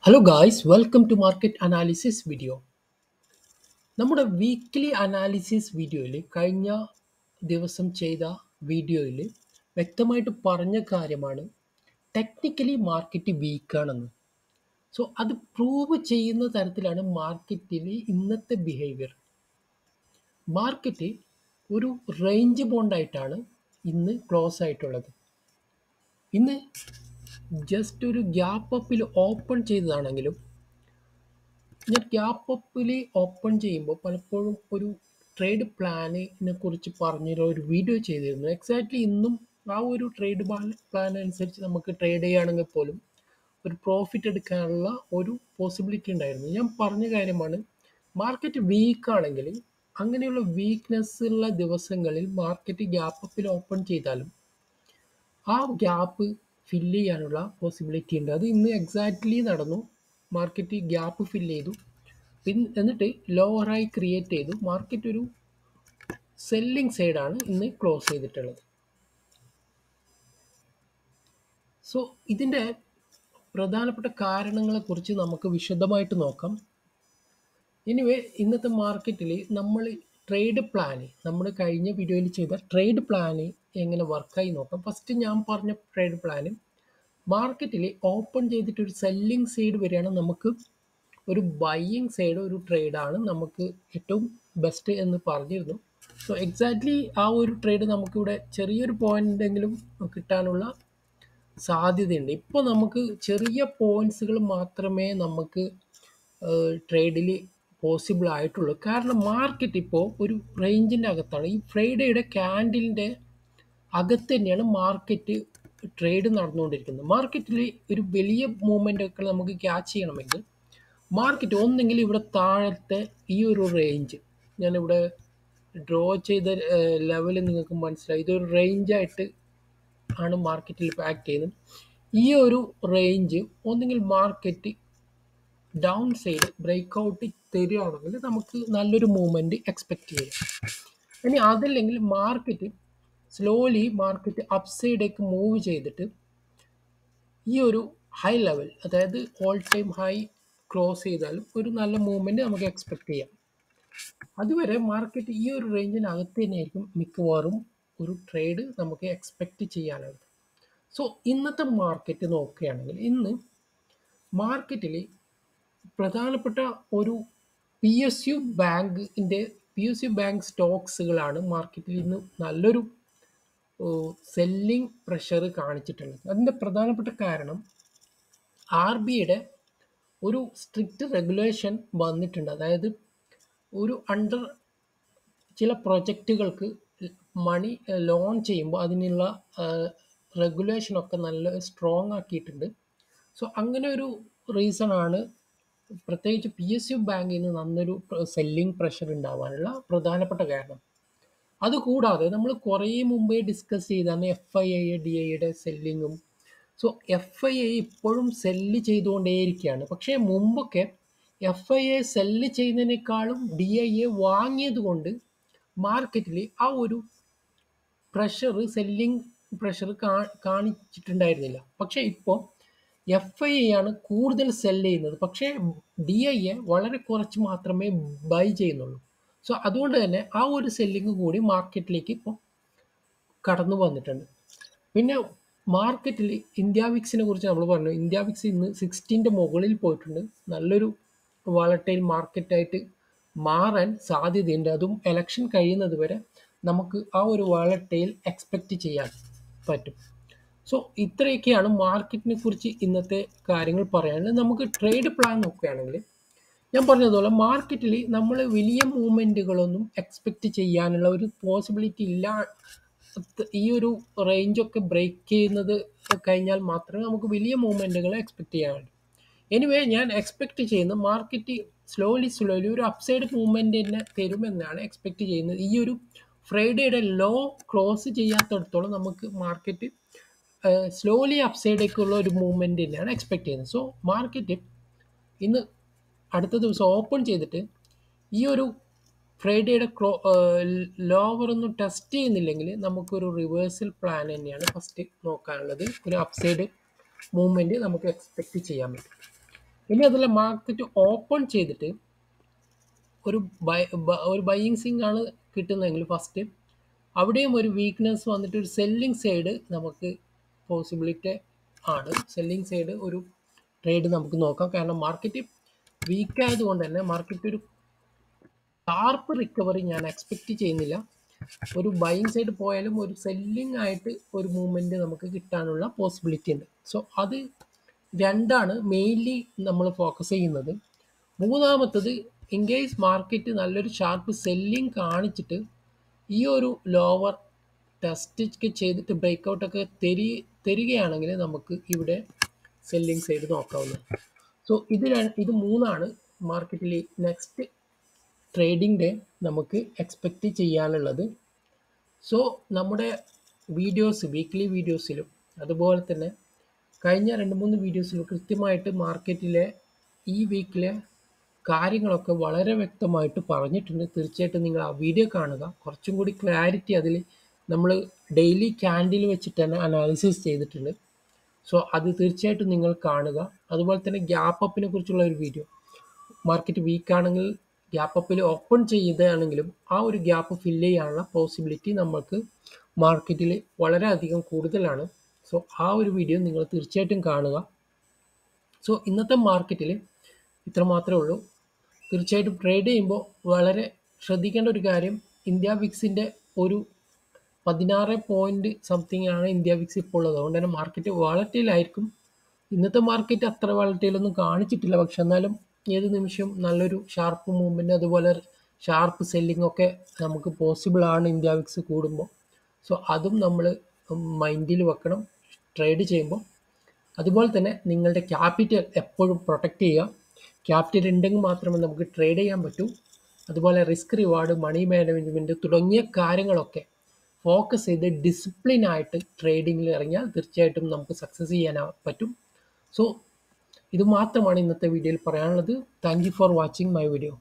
Hello guys, welcome to market analysis video. നമ്മുടെ weekly analysis വീഡിയോയിൽ കഴിഞ്ഞ ദിവസം ചെയ്ത വീഡിയോയിൽ വ്യക്തമായിട്ട് പറഞ്ഞ കാര്യമാണ് ടെക്നിക്കലി മാർക്കറ്റ് വീക്കാണെന്ന്. സോ അത് പ്രൂവ് ചെയ്യുന്ന തരത്തിലാണ് മാർക്കറ്റിൽ ഇന്നത്തെ ബിഹേവിയർ. മാർക്കറ്റ് ഒരു റേഞ്ച് ബോണ്ടായിട്ടാണ് ഇന്ന് ക്ലോസ് ആയിട്ടുള്ളത്. ഇന്ന് ജസ്റ്റ് ഒരു ഗ്യാപ്പ് അപ്പിൽ ഓപ്പൺ ചെയ്തതാണെങ്കിലും ഞാൻ ഗ്യാപ്പ് അപ്പിൽ ഓപ്പൺ ചെയ്യുമ്പോൾ പലപ്പോഴും ഒരു ട്രേഡ് പ്ലാനിനെ കുറിച്ച് പറഞ്ഞൊരു ഒരു വീഡിയോ ചെയ്തിരുന്നു. എക്സാക്ട്ലി ഇന്നും ആ ഒരു ട്രേഡ് പ്ലാൻ അനുസരിച്ച് നമുക്ക് ട്രേഡ് ചെയ്യുകയാണെങ്കിൽ പോലും ഒരു പ്രോഫിറ്റ് എടുക്കാനുള്ള ഒരു പോസിബിലിറ്റി ഉണ്ടായിരുന്നു. ഞാൻ പറഞ്ഞ കാര്യമാണ്, മാർക്കറ്റ് വീക്ക് ആണെങ്കിൽ അങ്ങനെയുള്ള വീക്ക്നെസ് ഉള്ള ദിവസങ്ങളിൽ മാർക്കറ്റ് ഗ്യാപ്പ് അപ്പിൽ ഓപ്പൺ ചെയ്താലും ആ ഗ്യാപ്പ് ഫില്ല് ചെയ്യാനുള്ള പോസിബിലിറ്റി ഉണ്ട്. അത് ഇന്ന് എക്സാക്ട്ലി നടന്നു. മാർക്കറ്റ് ഗ്യാപ്പ് ഫില്ല് ചെയ്തു, എന്നിട്ട് ലോവറായി ക്രിയേറ്റ് ചെയ്തു. മാർക്കറ്റ് ഒരു സെല്ലിംഗ് സൈഡാണ് ഇന്ന് ക്ലോസ് ചെയ്തിട്ടുള്ളത്. സോ ഇതിൻ്റെ പ്രധാനപ്പെട്ട കാരണങ്ങളെക്കുറിച്ച് നമുക്ക് വിശദമായിട്ട് നോക്കാം. എനിവേ, ഇന്നത്തെ മാർക്കറ്റിൽ നമ്മൾ ട്രേഡ് പ്ലാന്, നമ്മൾ കഴിഞ്ഞ വീഡിയോയിൽ ചെയ്ത ട്രേഡ് പ്ലാന് എങ്ങനെ വർക്കായി നോക്കാം. ഫസ്റ്റ് ഞാൻ പറഞ്ഞ ട്രേഡ് പ്ലാന്, മാർക്കറ്റിൽ ഓപ്പൺ ചെയ്തിട്ട് ഒരു സെല്ലിംഗ് സൈഡ് വരികയാണ്, നമുക്ക് ഒരു ബൈയിങ് സൈഡ് ഒരു ട്രേഡാണ് നമുക്ക് ഏറ്റവും ബെസ്റ്റ് എന്ന് പറഞ്ഞിരുന്നു. സോ എക്സാക്ട്ലി ആ ഒരു ട്രേഡ് നമുക്കിവിടെ ചെറിയൊരു പോയിന്റെങ്കിലും കിട്ടാനുള്ള സാധ്യതയുണ്ട്. ഇപ്പോൾ നമുക്ക് ചെറിയ പോയിന്റ്സുകൾ മാത്രമേ നമുക്ക് ട്രേഡിൽ പോസിബിൾ ആയിട്ടുള്ളൂ. കാരണം മാർക്കറ്റ് ഇപ്പോൾ ഒരു റേഞ്ചിൻ്റെ അകത്താണ്. ഈ ഫ്രൈഡേയുടെ ക്യാൻഡിലിൻ്റെ അകത്ത് തന്നെയാണ് മാർക്കറ്റ് ട്രേഡ് നടന്നുകൊണ്ടിരിക്കുന്നത്. മാർക്കറ്റിൽ ഒരു വലിയ മൂവ്മെൻ്റ് ഒക്കെ നമുക്ക് ക്യാച്ച് ചെയ്യണമെങ്കിൽ മാർക്കറ്റ് ഒന്നെങ്കിൽ ഇവിടെ താഴത്തെ ഈ ഒരു റേഞ്ച്, ഞാനിവിടെ ഡ്രോ ചെയ്ത ലെവൽ നിങ്ങൾക്ക് മനസ്സിലായി, ഇതൊരു റേഞ്ചായിട്ട് ആണ് മാർക്കറ്റിൽ ഇപ്പോൾ ആക്ട് ചെയ്യുന്നത്. ഈ ഒരു റേഞ്ച് ഒന്നെങ്കിൽ market down side break out തരികയാണെങ്കിൽ നമുക്ക് നല്ലൊരു മൂവ്മെൻറ്റ് എക്സ്പെക്റ്റ് ചെയ്യാം. ഇനി അതല്ലെങ്കിൽ മാർക്കറ്റ് സ്ലോലി മാർക്കറ്റ് അപ്പ് സൈഡേക്ക് മൂവ് ചെയ്തിട്ട് ഈ ഒരു ഹൈ ലെവൽ, അതായത് ഓൾ ടൈം ഹൈ ക്ലോസ് ചെയ്താലും ഒരു നല്ല മൂവ്മെൻറ്റ് നമുക്ക് എക്സ്പെക്റ്റ് ചെയ്യാം. അതുവരെ മാർക്കറ്റ് ഈ ഒരു റേഞ്ചിനകത്ത് തന്നെയായിരിക്കും മിക്കവാറും ഒരു ട്രേഡ് നമുക്ക് എക്സ്പെക്റ്റ് ചെയ്യാനുള്ളത്. സോ ഇന്നത്തെ മാർക്കറ്റ് നോക്കുകയാണെങ്കിൽ ഇന്ന് മാർക്കറ്റിൽ പ്രധാനപ്പെട്ട ഒരു പി എസ് യു ബാങ്ക് സ്റ്റോക്സുകളാണ് മാർക്കറ്റിൽ ഇന്ന് നല്ലൊരു സെല്ലിംഗ് പ്രഷർ കാണിച്ചിട്ടുള്ളത്. അതിൻ്റെ പ്രധാനപ്പെട്ട കാരണം ആർ ബി ഐയുടെ ഒരു സ്ട്രിക്റ്റ് റെഗുലേഷൻ വന്നിട്ടുണ്ട്. അതായത് ഒരു ചില പ്രൊജക്റ്റുകൾക്ക് മണി ലോൺ ചെയ്യുമ്പോൾ അതിനുള്ള റെഗുലേഷനൊക്കെ നല്ല സ്ട്രോങ് ആക്കിയിട്ടുണ്ട്. സോ അങ്ങനെ ഒരു റീസൺ ആണ് പ്രത്യേകിച്ച് പി എസ് യു ബാങ്കിന് നല്ലൊരു സെല്ലിംഗ് പ്രഷർ ഉണ്ടാവാനുള്ള പ്രധാനപ്പെട്ട കാരണം. അതുകൂടാതെ നമ്മൾ കുറേ മുമ്പേ ഡിസ്കസ് ചെയ്താണ് എഫ് ഐ ഐ ഡി ഐയുടെ സെല്ലിങ്ങും. സോ എഫ് ഐ ഐ ഇപ്പോഴും സെല്ല് ചെയ്തുകൊണ്ടേയിരിക്കുകയാണ്. പക്ഷേ മുമ്പൊക്കെ എഫ് ഐ ഐ സെല്ല് ചെയ്യുന്നതിനേക്കാളും ഡി ഐ എ വാങ്ങിയത് കൊണ്ട് മാർക്കറ്റിൽ ആ ഒരു സെല്ലിംഗ് പ്രഷർ കാണിച്ചിട്ടുണ്ടായിരുന്നില്ല. പക്ഷേ ഇപ്പോൾ എഫ് ഐ ആണ് കൂടുതൽ സെല്ല് ചെയ്യുന്നത്, പക്ഷേ ഡി ഐ എ വളരെ കുറച്ച് മാത്രമേ ബൈ ചെയ്യുന്നുള്ളൂ. സോ അതുകൊണ്ട് തന്നെ ആ ഒരു സെല്ലിങ് കൂടി മാർക്കറ്റിലേക്ക് ഇപ്പോൾ കടന്നു വന്നിട്ടുണ്ട്. പിന്നെ മാർക്കറ്റിൽ ഇന്ത്യ വിക്സിനെ കുറിച്ച് നമ്മൾ പറഞ്ഞു. ഇന്ത്യ വിക്സ് ഇന്ന് 60ൻ്റെ മുകളിൽ പോയിട്ടുണ്ട്. നല്ലൊരു വളട്ടൈൽ മാർക്കറ്റായിട്ട് മാറാൻ സാധ്യതയുണ്ട്. അതും എലക്ഷൻ കഴിയുന്നത് വരെ നമുക്ക് ആ ഒരു വളട്ടൈൽ എക്സ്പെക്റ്റ് ചെയ്യാൻ പറ്റും. സോ ഇത്രയൊക്കെയാണ് മാർക്കറ്റിനെ കുറിച്ച് ഇന്നത്തെ കാര്യങ്ങൾ പറയാനുള്ളത്. നമുക്ക് ട്രേഡ് പ്ലാൻ നോക്കുകയാണെങ്കിൽ ഞാൻ പറഞ്ഞതുപോലെ മാർക്കറ്റിൽ നമ്മൾ വലിയ മൂവ്മെൻറ്റുകളൊന്നും എക്സ്പെക്റ്റ് ചെയ്യാനുള്ള ഒരു പോസിബിലിറ്റി ഇല്ല. ഈ ഒരു റേഞ്ചൊക്കെ ബ്രേക്ക് ചെയ്യുന്നത് കഴിഞ്ഞാൽ മാത്രമേ നമുക്ക് വലിയ മൂവ്മെൻറ്റുകൾ എക്സ്പെക്റ്റ് ചെയ്യാൻ പറ്റൂ. എനിവേ, ഞാൻ എക്സ്പെക്റ്റ് ചെയ്യുന്നത് മാർക്കറ്റ് സ്ലോലി ഒരു അപ്സൈഡ് മൂവ്മെൻറ്റ് തന്നെ തരുമെന്നാണ് എക്സ്പെക്റ്റ് ചെയ്യുന്നത്. ഈ ഒരു ഫ്രൈഡേയുടെ ലോ ക്ലോസ് ചെയ്യാത്തടത്തോളം നമുക്ക് മാർക്കറ്റ് സ്ലോലി അപ്സൈഡേക്കുള്ള ഒരു മൂവ്മെൻറ്റ് തന്നെയാണ് എക്സ്പെക്റ്റ് ചെയ്യുന്നത്. സോ മാർക്കറ്റ് ഇന്ന് അടുത്ത ദിവസം ഓപ്പൺ ചെയ്തിട്ട് ഈ ഒരു ഫ്രൈഡേയുടെ ലോവർ ഒന്നും ടെസ്റ്റ് ചെയ്യുന്നില്ലെങ്കിൽ നമുക്കൊരു റിവേഴ്സൽ പ്ലാൻ തന്നെയാണ് ഫസ്റ്റ് നോക്കാനുള്ളത്. ഒരു അപ്സൈഡ് മൂവ്മെൻറ്റ് നമുക്ക് എക്സ്പെക്റ്റ് ചെയ്യാൻ പറ്റും. ഇനി അതല്ല മാർക്കറ്റ് ഓപ്പൺ ചെയ്തിട്ട് ഒരു ഒരു ബൈയിങ് സിങ് ആണ് കിട്ടുന്നതെങ്കിൽ ഫസ്റ്റ് അവിടെയും ഒരു വീക്ക്നെസ് വന്നിട്ട് ഒരു സെല്ലിംഗ് സൈഡ് നമുക്ക് പോസിബിലിറ്റി ആണ്. സെല്ലിംഗ് സൈഡ് ഒരു ട്രേഡ് നമുക്ക് നോക്കാം. കാരണം മാർക്കറ്റ് വീക്ക് ആയതുകൊണ്ട് തന്നെ മാർക്കറ്റ് ഒരു ഷാർപ്പ് റിക്കവറി ഞാൻ എക്സ്പെക്റ്റ് ചെയ്യുന്നില്ല. ഒരു ബൈയിങ് സൈഡ് പോയാലും ഒരു സെല്ലിംഗ് ആയിട്ട് ഒരു മൂവ്മെൻറ്റ് നമുക്ക് കിട്ടാനുള്ള പോസിബിലിറ്റി ഉണ്ട്. സോ അത് രണ്ടാണ് മെയിൻലി നമ്മൾ ഫോക്കസ് ചെയ്യുന്നത്. മൂന്നാമത്തത് ഇൻ കേസ് മാർക്കറ്റ് നല്ലൊരു ഷാർപ്പ് സെല്ലിംഗ് കാണിച്ചിട്ട് ഈ ഒരു ലോവർ ടെസ്റ്റ് ഒക്കെ ചെയ്തിട്ട് ബ്രേക്കൗട്ടൊക്കെ തരികയാണെങ്കിൽ നമുക്ക് ഇവിടെ സെല്ലിംഗ് സൈഡ് നോക്കാവുന്നത്. സോ ഇത് മൂന്നാണ് മാർക്കറ്റിൽ നെക്സ്റ്റ് ട്രേഡിംഗ് ഡേ നമുക്ക് എക്സ്പെക്റ്റ് ചെയ്യാനുള്ളത്. സോ നമ്മുടെ വീഡിയോസ് വീക്ക്ലി വീഡിയോസിലും അതുപോലെ തന്നെ കഴിഞ്ഞ 2-3 വീഡിയോസിലും കൃത്യമായിട്ട് മാർക്കറ്റിലെ ഈ വീക്കിലെ കാര്യങ്ങളൊക്കെ വളരെ വ്യക്തമായിട്ട് പറഞ്ഞിട്ടുണ്ട്. തീർച്ചയായിട്ടും നിങ്ങൾ ആ വീഡിയോ കാണുക. കുറച്ചും കൂടി ക്ലാരിറ്റി അതിൽ നമ്മൾ ഡെയിലി ക്യാൻഡിൽ വെച്ചിട്ട് തന്നെ അനാലിസിസ് ചെയ്തിട്ടുണ്ട്. സോ അത് തീർച്ചയായിട്ടും നിങ്ങൾ കാണുക. അതുപോലെ തന്നെ ഗ്യാപ്പ് അപ്പിനെ കുറിച്ചുള്ള ഒരു വീഡിയോ, മാർക്കറ്റ് വീക്കാണെങ്കിൽ ഗ്യാപ്പ് അപ്പിൽ ഓപ്പൺ ചെയ്തതാണെങ്കിലും ആ ഒരു ഗ്യാപ്പ് ഫില്ല് ചെയ്യാനുള്ള പോസിബിലിറ്റി നമുക്ക് മാർക്കറ്റിൽ വളരെയധികം കൂടുതലാണ്. സോ ആ ഒരു വീഡിയോ നിങ്ങൾ തീർച്ചയായിട്ടും കാണുക. സോ ഇന്നത്തെ മാർക്കറ്റിൽ ഇത്ര മാത്രമേ ഉള്ളൂ. തീർച്ചയായിട്ടും ട്രേഡ് ചെയ്യുമ്പോൾ വളരെ ശ്രദ്ധിക്കേണ്ട ഒരു കാര്യം, ഇന്ത്യ വിക്സിൻ്റെ ഒരു 16 പോയിൻറ്റ് സംതിങ് ആണ് ഇന്ത്യ വിക്സ് ഇപ്പോൾ ഉള്ളത്. അതുകൊണ്ട് തന്നെ മാർക്കറ്റ് വാളറ്റൈലായിരിക്കും. ഇന്നത്തെ മാർക്കറ്റ് അത്ര വാളറ്റൈലൊന്നും കാണിച്ചിട്ടില്ല. പക്ഷെ എന്നാലും ഏത് നിമിഷവും നല്ലൊരു ഷാർപ്പ് മൂവ്മെൻറ്റ് അതുപോലെ ഷാർപ്പ് സെല്ലിംഗ് ഒക്കെ നമുക്ക് പോസിബിൾ ആണ് ഇന്ത്യ വിക്സ് കൂടുമ്പോൾ. സോ അതും നമ്മൾ മൈൻഡിൽ വെക്കണം ട്രേഡ് ചെയ്യുമ്പോൾ. അതുപോലെ തന്നെ നിങ്ങളുടെ ക്യാപിറ്റൽ എപ്പോഴും പ്രൊട്ടക്റ്റ് ചെയ്യുക. ക്യാപിറ്റൽ ഉണ്ടെങ്കിൽ മാത്രമേ നമുക്ക് ട്രേഡ് ചെയ്യാൻ പറ്റൂ. അതുപോലെ റിസ്ക് റിവാർഡ്, മണി മാനേജ്മെൻറ്റ് തുടങ്ങിയ കാര്യങ്ങളൊക്കെ ഫോക്കസ് ചെയ്ത് ഡിസിപ്ലിനായിട്ട് ട്രേഡിങ്ങിൽ ഇറങ്ങിയാൽ തീർച്ചയായിട്ടും നമുക്ക് സക്സസ് ചെയ്യാൻ പറ്റും. സോ ഇത് മാത്രമാണ് ഇന്നത്തെ വീഡിയോയിൽ പറയാനുള്ളത്. Thank you for watching my video.